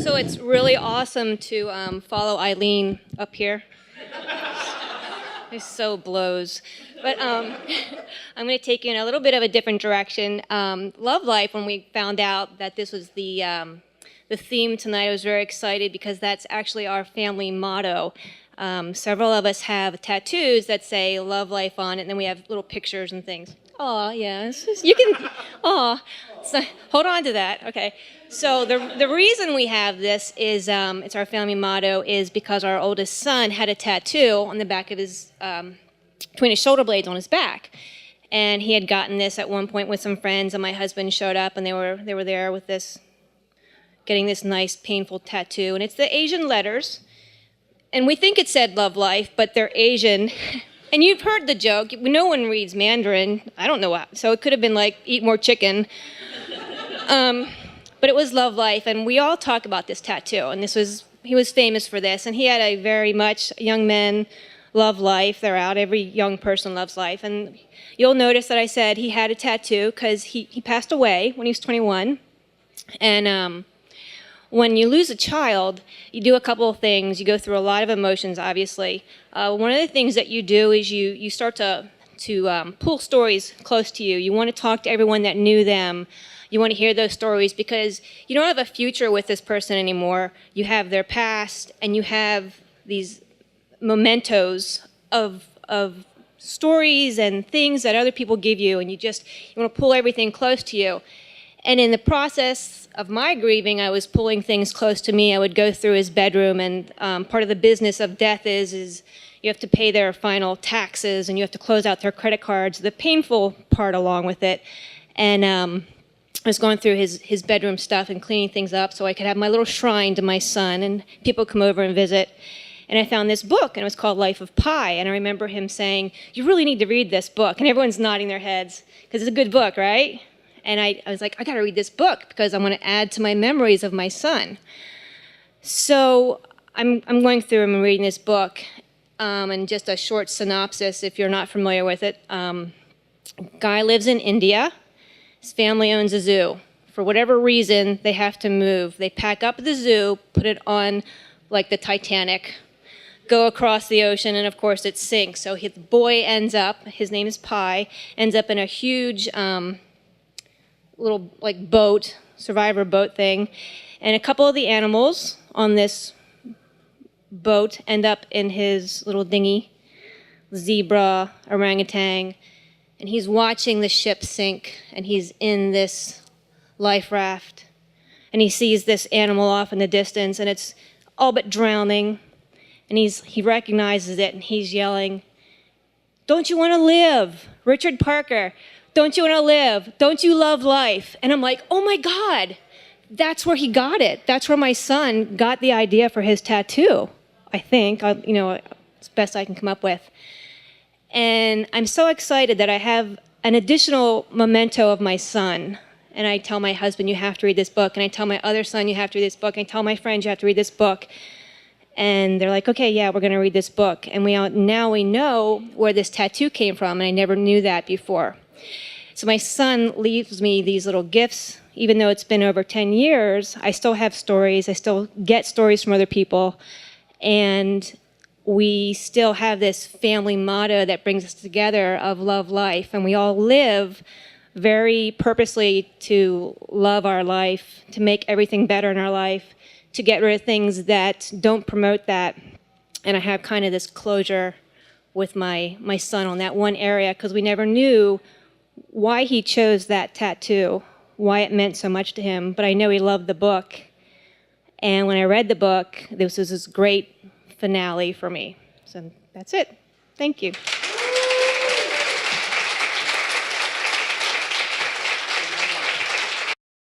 So it's really awesome to follow Eileen up here. It so blows. But I'm going to take you in a little bit of a different direction. Love Life, when we found out that this was the theme tonight, I was very excited because that's actually our family motto. Several of us have tattoos that say Love Life on it, and then we have little pictures and things. Oh, yeah, you can, so, hold on to that, okay. So the reason we have this is, it's our family motto, is because our oldest son had a tattoo on the back of his, between his shoulder blades on his back. And he had gotten this at one point with some friends, and my husband showed up, and they were there with this, getting this nice, painful tattoo. And it's the Asian letters. And we think it said Love Life, but they're Asian. And you've heard the joke. No one reads Mandarin. I don't know what. So it could have been like, eat more chicken. But it was Love Life. And we all talk about this tattoo. And he was famous for this. And he had a very much, young men love life. They're out. Every young person loves life. And you'll notice that I said he had a tattoo because he passed away when he was 21. And when you lose a child, you do a couple of things. You go through a lot of emotions, obviously. One of the things that you do is you start to pull stories close to you. You want to talk to everyone that knew them. You want to hear those stories because you don't have a future with this person anymore. You have their past, and you have these mementos of stories and things that other people give you, and you want to pull everything close to you. And in the process of my grieving, I was pulling things close to me. I would go through his bedroom, and part of the business of death is you have to pay their final taxes, and you have to close out their credit cards, the painful part along with it. And I was going through his bedroom stuff and cleaning things up so I could have my little shrine to my son, and people come over and visit. And I found this book, and it was called Life of Pi. And I remember him saying, "You really need to read this book." And everyone's nodding their heads, because it's a good book, right? And I was like, I got to read this book because I want to add to my memories of my son. So I'm going through and reading this book, and just a short synopsis if you're not familiar with it. Guy lives in India. His family owns a zoo. For whatever reason, they have to move. They pack up the zoo, put it on like the Titanic, go across the ocean, and of course it sinks. So the boy ends up, his name is Pi, ends up in a huge little like boat, survivor boat thing, and a couple of the animals on this boat end up in his little dinghy, zebra, orangutan, and he's watching the ship sink, and he's in this life raft, and he sees this animal off in the distance, and it's all but drowning, and he recognizes it, and he's yelling, "Don't you want to live? Richard Parker, don't you want to live? Don't you love life?" And I'm like, oh my God, that's where he got it. That's where my son got the idea for his tattoo, I think. It's the best I can come up with. And I'm so excited that I have an additional memento of my son. And I tell my husband, you have to read this book. And I tell my other son, you have to read this book. And I tell my friends, you have to read this book. And they're like, okay, yeah, we're going to read this book. And now we know where this tattoo came from, and I never knew that before. So my son leaves me these little gifts. Even though it's been over 10 years, I still have stories. I still get stories from other people. And we still have this family motto that brings us together of love life. And we all live very purposely to love our life, to make everything better in our life, to get rid of things that don't promote that. And I have kind of this closure with my son on that one area, because we never knew why he chose that tattoo, why it meant so much to him. But I know he loved the book. And when I read the book, this was this great finale for me. So that's it. Thank you.